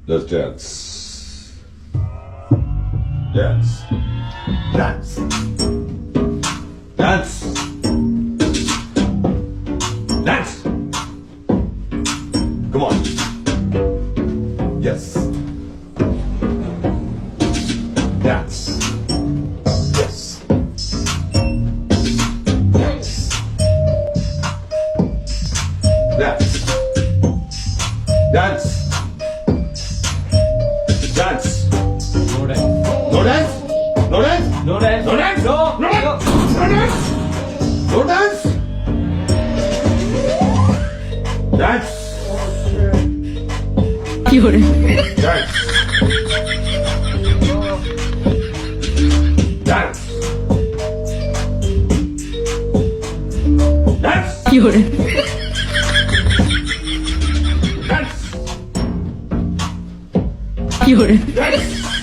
Let's dance. Dance. Dance. Dance. Dance. Come on. Yes. Dance. Yes. Dance. Dance. Dance. Dance. No dance. No dance? No dance? No dance. No dance? No. No dance? No dance? No dance? Dance. 有人， Dance. Dance. Dance. 有人， Dance. 有人， Dance.